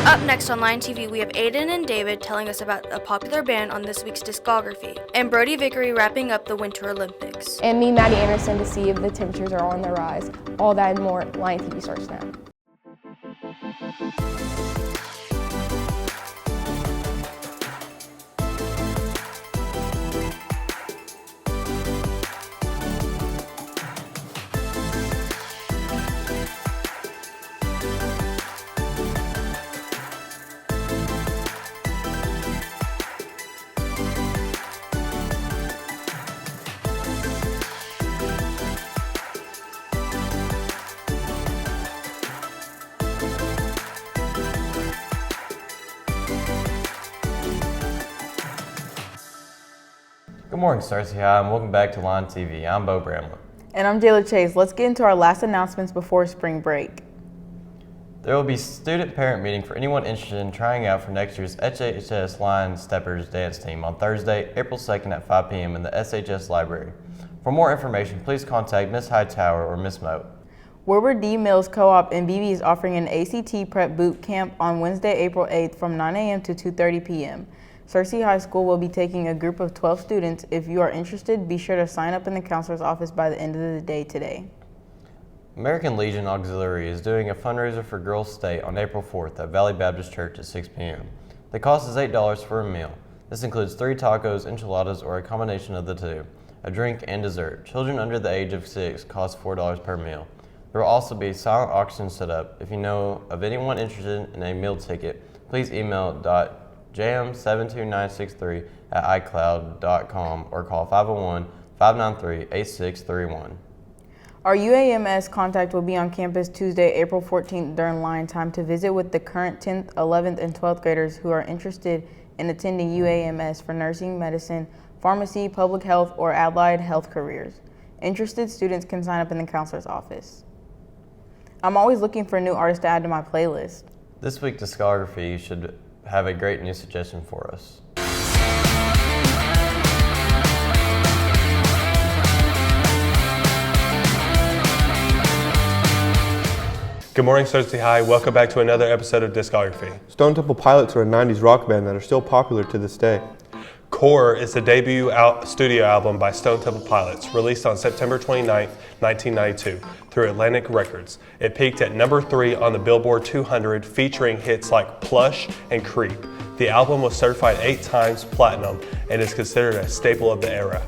Up next on Line TV, we have Aiden and David telling us about a popular band on this week's discography, and Brody Vickery wrapping up the Winter Olympics. And me, Maddie Anderson, to see if the temperatures are on the rise. All that and more. Line TV starts now. Good morning, Cersei High, and welcome back to Line TV. I'm Bo Bramlett. And I'm Jayla Chase. Let's get into our last announcements before spring break. There will be student-parent meeting for anyone interested in trying out for next year's HHS Line Steppers dance team on Thursday, April 2nd at 5 p.m. in the SHS Library. For more information, please contact Ms. Hightower or Ms. Moat. Wilbur D. Mills Co-op in BB is offering an ACT prep boot camp on Wednesday, April 8th from 9 a.m. to 2:30 p.m. Cersei High School will be taking a group of 12 students. If you are interested, be sure to sign up in the counselor's office by the end of the day today. American Legion Auxiliary is doing a fundraiser for Girls State on April 4th at Valley Baptist Church at 6 p.m. The cost is $8 for a meal. This includes 3 tacos, enchiladas, or a combination of the two, a drink, and dessert. Children under the age of 6 cost $4 per meal. There will also be a silent auction set up. If you know of anyone interested in a meal ticket, please email jam72963 at icloud.com or call 501-593-8631. Our UAMS contact will be on campus Tuesday, April 14th during line time to visit with the current 10th, 11th, and 12th graders who are interested in attending UAMS for nursing, medicine, pharmacy, public health, or allied health careers. Interested students can sign up in the counselor's office. I'm always looking for a new artist to add to my playlist. This week's discography should have a great new suggestion for us. Good morning, Cersei High. Welcome back to another episode of Discography. Stone Temple Pilots are a 90s rock band that are still popular to this day. Core is the debut studio album by Stone Temple Pilots, released on September 29, 1992, through Atlantic Records. It peaked at number 3 on the Billboard 200, featuring hits like Plush and Creep. The album was certified 8 times platinum and is considered a staple of the era.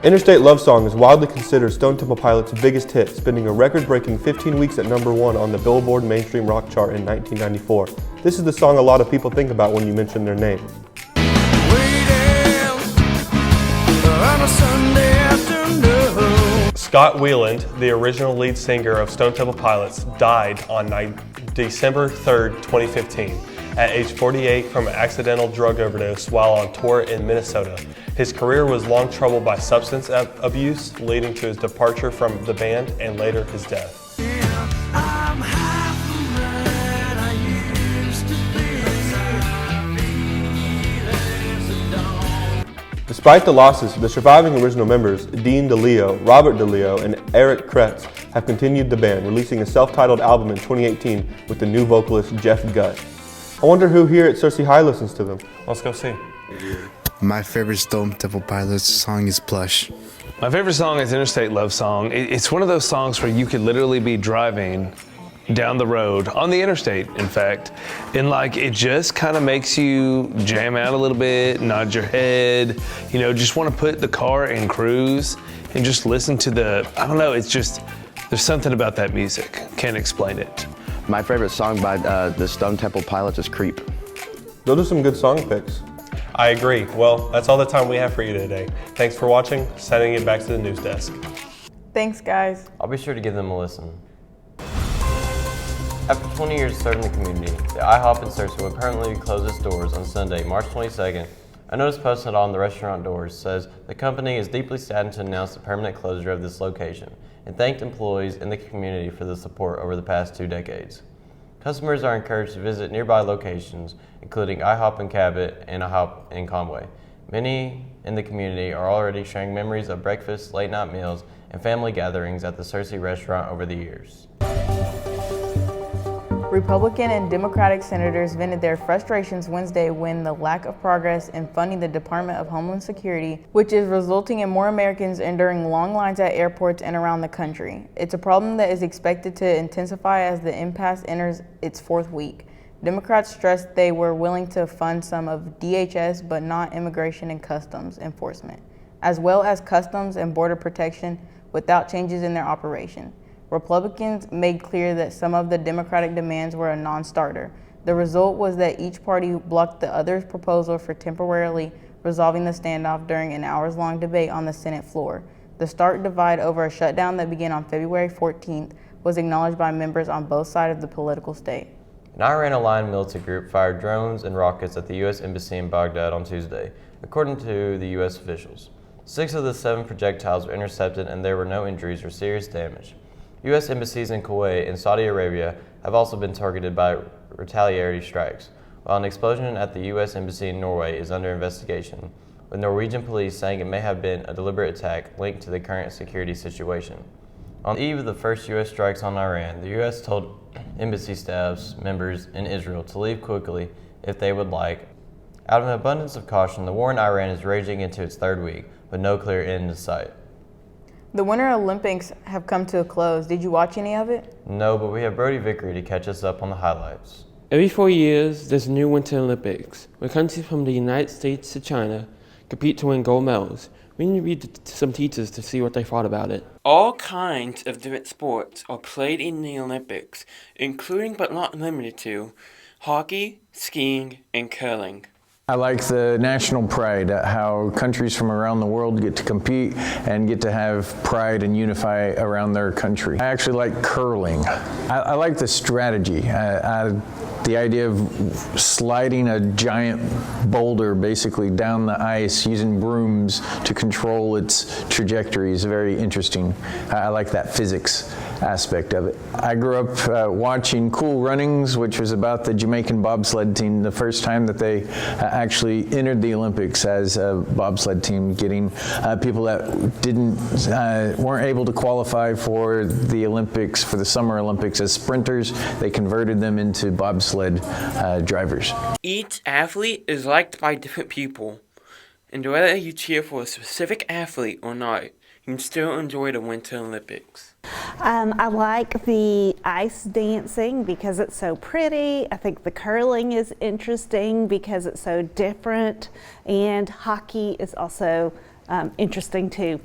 Interstate Love Song is widely considered Stone Temple Pilots' biggest hit, spending a record-breaking 15 weeks at number 1 on the Billboard Mainstream Rock Chart in 1994. This is the song a lot of people think about when you mention their name. Scott Weiland, the original lead singer of Stone Temple Pilots, died on December 3, 2015, at age 48 from an accidental drug overdose while on tour in Minnesota. His career was long troubled by substance abuse, leading to his departure from the band and later his death. Despite the losses, the surviving original members, Dean DeLeo, Robert DeLeo, and Eric Kretz, have continued the band, releasing a self-titled album in 2018 with the new vocalist Jeff Gutt. I wonder who here at Cersei High listens to them. Let's go see. My favorite Stone Temple Pilots song is Plush. My favorite song is Interstate Love Song. It's one of those songs where you could literally be driving down the road, on the interstate, in fact, and like it just kind of makes you jam out a little bit, nod your head, you know, just want to put the car in cruise and just listen to I don't know, it's just, there's something about that music. Can't explain it. My favorite song by the Stone Temple Pilots is Creep. Those are some good song picks. I agree. Well, that's all the time we have for you today. Thanks for watching. Sending it back to the news desk. Thanks, guys. I'll be sure to give them a listen. After 20 years serving the community, the IHOP in Cersei will permanently close its doors on Sunday, March 22nd. A notice posted on the restaurant doors says the company is deeply saddened to announce the permanent closure of this location and thanked employees in the community for the support over the past 2 decades. Customers are encouraged to visit nearby locations, including IHOP in Cabot and IHOP in Conway. Many in the community are already sharing memories of breakfast, late-night meals, and family gatherings at the Cersei restaurant over the years. Republican and Democratic senators vented their frustrations Wednesday when the lack of progress in funding the Department of Homeland Security, which is resulting in more Americans enduring long lines at airports and around the country. It's a problem that is expected to intensify as the impasse enters its fourth week. Democrats stressed they were willing to fund some of DHS but not Immigration and Customs Enforcement, as well as Customs and Border Protection without changes in their operation. Republicans made clear that some of the Democratic demands were a non-starter. The result was that each party blocked the other's proposal for temporarily resolving the standoff during an hours-long debate on the Senate floor. The stark divide over a shutdown that began on February 14th was acknowledged by members on both sides of the political state. An Iran-aligned militant group fired drones and rockets at the U.S. Embassy in Baghdad on Tuesday, according to the U.S. officials. 6 of the 7 projectiles were intercepted and there were no injuries or serious damage. U.S. embassies in Kuwait and Saudi Arabia have also been targeted by retaliatory strikes, while an explosion at the U.S. Embassy in Norway is under investigation, with Norwegian police saying it may have been a deliberate attack linked to the current security situation. On the eve of the first U.S. strikes on Iran, the U.S. told embassy staffs members in Israel to leave quickly if they would like. Out of an abundance of caution, the war in Iran is raging into its 3rd week, with no clear end in sight. The Winter Olympics have come to a close. Did you watch any of it? No, but we have Brody Vickery to catch us up on the highlights. Every 4 years, there's a new Winter Olympics, where countries from the United States to China compete to win gold medals. We need to read to some teachers to see what they thought about it. All kinds of different sports are played in the Olympics, including but not limited to hockey, skiing, and curling. I like the national pride, how countries from around the world get to compete and get to have pride and unify around their country. I actually like curling. I like the strategy. The idea of sliding a giant boulder basically down the ice using brooms to control its trajectory is very interesting. I like that physics aspect of it. I grew up watching Cool Runnings, which was about the Jamaican bobsled team, the first time that they actually entered the Olympics as a bobsled team, getting people that weren't able to qualify for the Olympics, for the Summer Olympics as sprinters. They converted them into bobsled drivers. Each athlete is liked by different people, and whether you cheer for a specific athlete or not, you can still enjoy the Winter Olympics. I like the ice dancing because it's so pretty. I think the curling is interesting because it's so different, and hockey is also interesting too.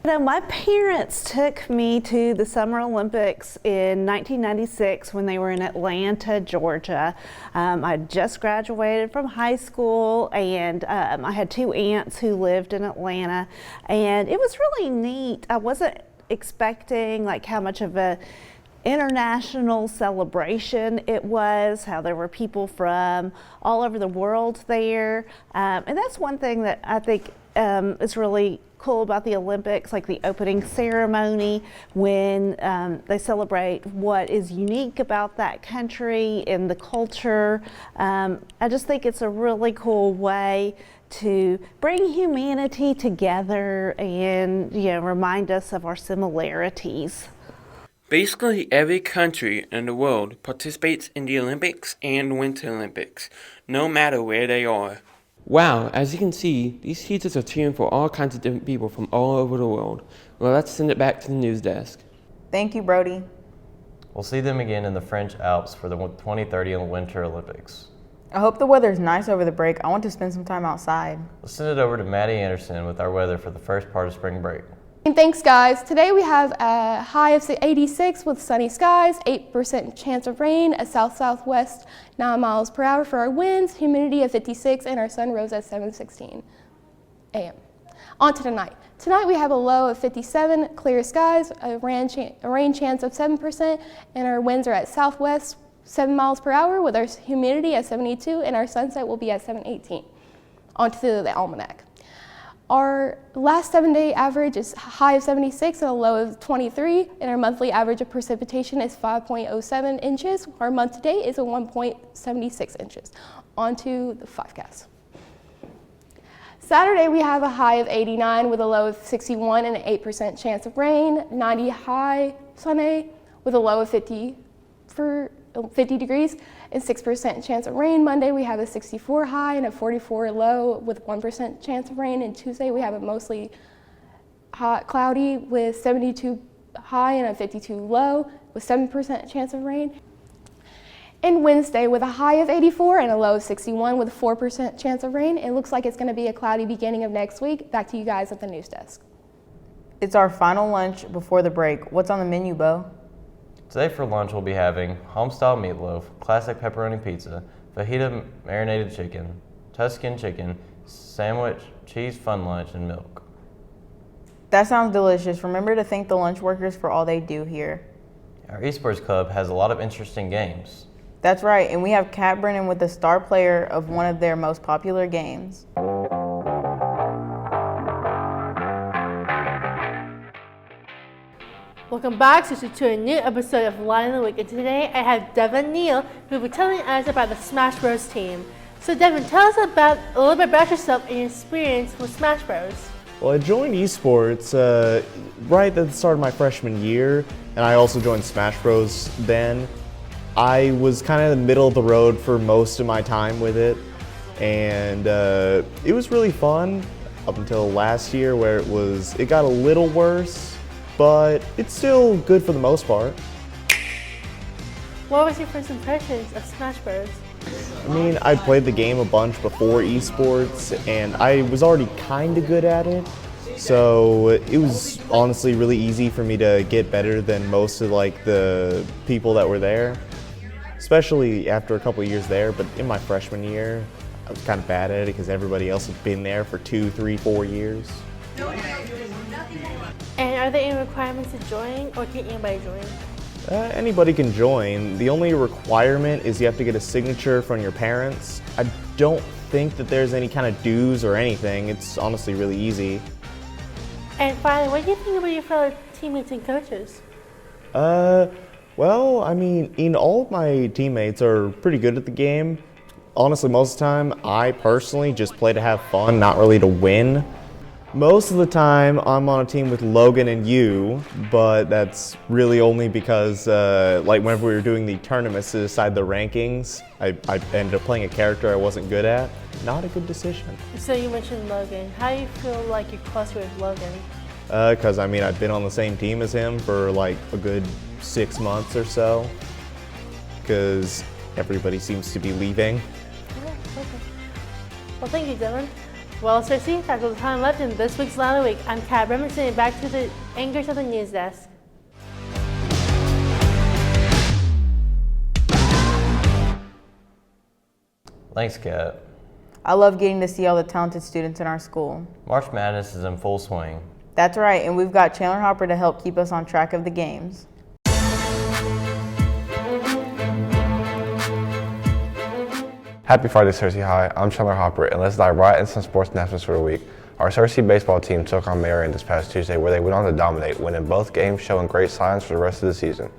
You know, my parents took me to the Summer Olympics in 1996 when they were in Atlanta, Georgia. I just graduated from high school, and I had 2 aunts who lived in Atlanta, and it was really neat. I wasn't expecting like how much of a international celebration it was, how there were people from all over the world there, and that's one thing that I think is really cool about the Olympics, like the opening ceremony when they celebrate what is unique about that country and the culture. I just think it's a really cool way to bring humanity together and, you know, remind us of our similarities. Basically, every country in the world participates in the Olympics and Winter Olympics, no matter where they are. Wow, as you can see, these teachers are cheering for all kinds of different people from all over the world. Well, let's send it back to the news desk. Thank you, Brody. We'll see them again in the French Alps for the 2030 Winter Olympics. I hope the weather's nice over the break. I want to spend some time outside. Let's send it over to Maddie Anderson with our weather for the first part of spring break. And thanks, guys. Today we have a high of 86 with sunny skies, 8% chance of rain, a south-southwest 9 miles per hour for our winds, humidity of 56, and our sun rose at 7:16 a.m. On to tonight. Tonight we have a low of 57, clear skies, a rain chance of 7%, and our winds are at southwest 7 miles per hour with our humidity at 72, and our sunset will be at 7:18. On to the almanac. Our last 7-day average is a high of 76 and a low of 23, and our monthly average of precipitation is 5.07 inches. Our month to date is a 1.76 inches. On to the 5cast. Saturday we have a high of 89 with a low of 61 and an 8% chance of rain, 90 high Sunday with a low of 50 for 50 degrees and 6% chance of rain. Monday we have a 64 high and a 44 low with 1% chance of rain. And Tuesday we have a mostly hot, cloudy with 72 high and a 52 low with 7% chance of rain. And Wednesday with a high of 84 and a low of 61 with a 4% chance of rain. It looks like it's going to be a cloudy beginning of next week. Back to you guys at the news desk. It's our final lunch before the break. What's on the menu, Bo? Today for lunch we'll be having home-style meatloaf, classic pepperoni pizza, fajita marinated chicken, Tuscan chicken, sandwich, cheese fun lunch, and milk. That sounds delicious. Remember to thank the lunch workers for all they do here. Our esports club has a lot of interesting games. That's right, and we have Kat Brennan with the star player of one of their most popular games. Welcome back to a new episode of Line of the Week, and today I have Devin Neal who will be telling us about the Smash Bros team. So Devin, tell us a little bit about yourself and your experience with Smash Bros. Well, I joined esports right at the start of my freshman year, and I also joined Smash Bros then. I was kind of in the middle of the road for most of my time with it, and it was really fun up until last year where it got a little worse. But it's still good for the most part. What was your first impressions of Smash Bros? I mean, I played the game a bunch before esports, and I was already kind of good at it. So it was honestly really easy for me to get better than most of the people that were there, especially after a couple of years there. But in my freshman year, I was kind of bad at it because everybody else had been there for 2, 3, 4 years. And are there any requirements to join, or can anybody join? Anybody can join. The only requirement is you have to get a signature from your parents. I don't think that there's any kind of dues or anything. It's honestly really easy. And finally, what do you think about your fellow teammates and coaches? Well, I mean, all of my teammates are pretty good at the game. Honestly, most of the time, I personally just play to have fun, not really to win. Most of the time, I'm on a team with Logan and you, but that's really only because, whenever we were doing the tournaments to decide the rankings, I ended up playing a character I wasn't good at. Not a good decision. So you mentioned Logan. How do you feel like you're closer with Logan? Because, I mean, I've been on the same team as him for a good 6 months or so, because everybody seems to be leaving. Oh, okay. Well, thank you, Dylan. Well, Cersei, that's all the time left in this week's Line of the Week. I'm Kat Bremen, sending back to the anchors of the news desk. Thanks, Kat. I love getting to see all the talented students in our school. March Madness is in full swing. That's right, and we've got Chandler Hopper to help keep us on track of the games. Happy Friday, Cersei High. I'm Chandler Hopper, and let's dive right into some sports announcements for the week. Our Cersei baseball team took on Marion this past Tuesday, where they went on to dominate, winning both games, showing great signs for the rest of the season.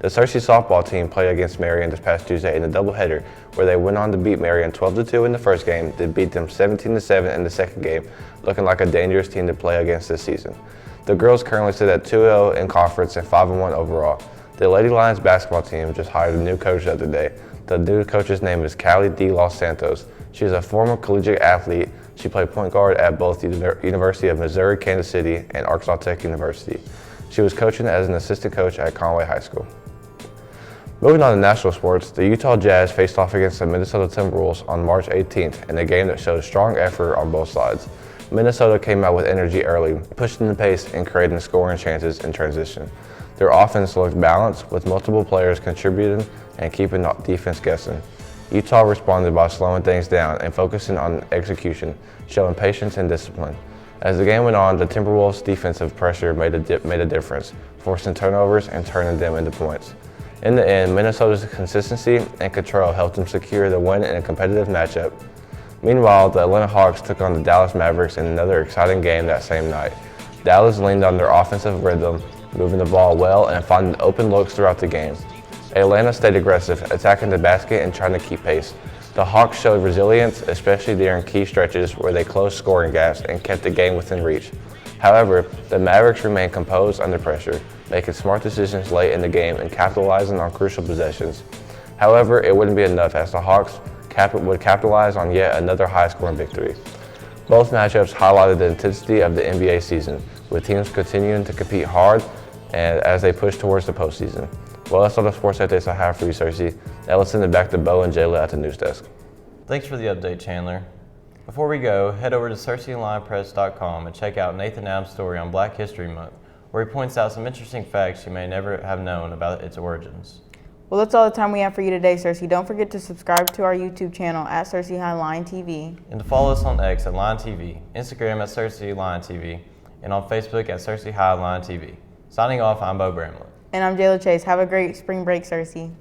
The Cersei softball team played against Marion this past Tuesday in a doubleheader, where they went on to beat Marion 12-2 in the first game, then beat them 17-7 in the second game, looking like a dangerous team to play against this season. The girls currently sit at 2-0 in conference and 5-1 overall. The Lady Lions basketball team just hired a new coach the other day. The new coach's name is Callie D. Los Santos. She is a former collegiate athlete. She played point guard at both the University of Missouri, Kansas City, and Arkansas Tech University. She was coaching as an assistant coach at Conway High School. Moving on to national sports, the Utah Jazz faced off against the Minnesota Timberwolves on March 18th in a game that showed strong effort on both sides. Minnesota came out with energy early, pushing the pace and creating scoring chances in transition. Their offense looked balanced, with multiple players contributing and keeping the defense guessing. Utah responded by slowing things down and focusing on execution, showing patience and discipline. As the game went on, the Timberwolves' defensive pressure made a difference, forcing turnovers and turning them into points. In the end, Minnesota's consistency and control helped them secure the win in a competitive matchup. Meanwhile, the Atlanta Hawks took on the Dallas Mavericks in another exciting game that same night. Dallas leaned on their offensive rhythm, moving the ball well and finding open looks throughout the game. Atlanta stayed aggressive, attacking the basket and trying to keep pace. The Hawks showed resilience, especially during key stretches where they closed scoring gaps and kept the game within reach. However, the Mavericks remained composed under pressure, making smart decisions late in the game and capitalizing on crucial possessions. However, it wouldn't be enough as the Hawks would capitalize on yet another high-scoring victory. Both matchups highlighted the intensity of the NBA season, with teams continuing to compete hard and as they push towards the postseason. Well, that's all the sports updates I have for you, Cersei. Now let's send it back to Bo and Jayla at the news desk. Thanks for the update, Chandler. Before we go, head over to CerseiLionPress.com and check out Nathan Adams' story on Black History Month, where he points out some interesting facts you may never have known about its origins. Well, that's all the time we have for you today, Cersei. Don't forget to subscribe to our YouTube channel at Cersei High Line TV. And to follow us on X at Line TV, Instagram at Cersei Line TV, and on Facebook at Cersei High Line TV. Signing off, I'm Bo Bramlett. And I'm Jayla Chase. Have a great spring break, Cersei.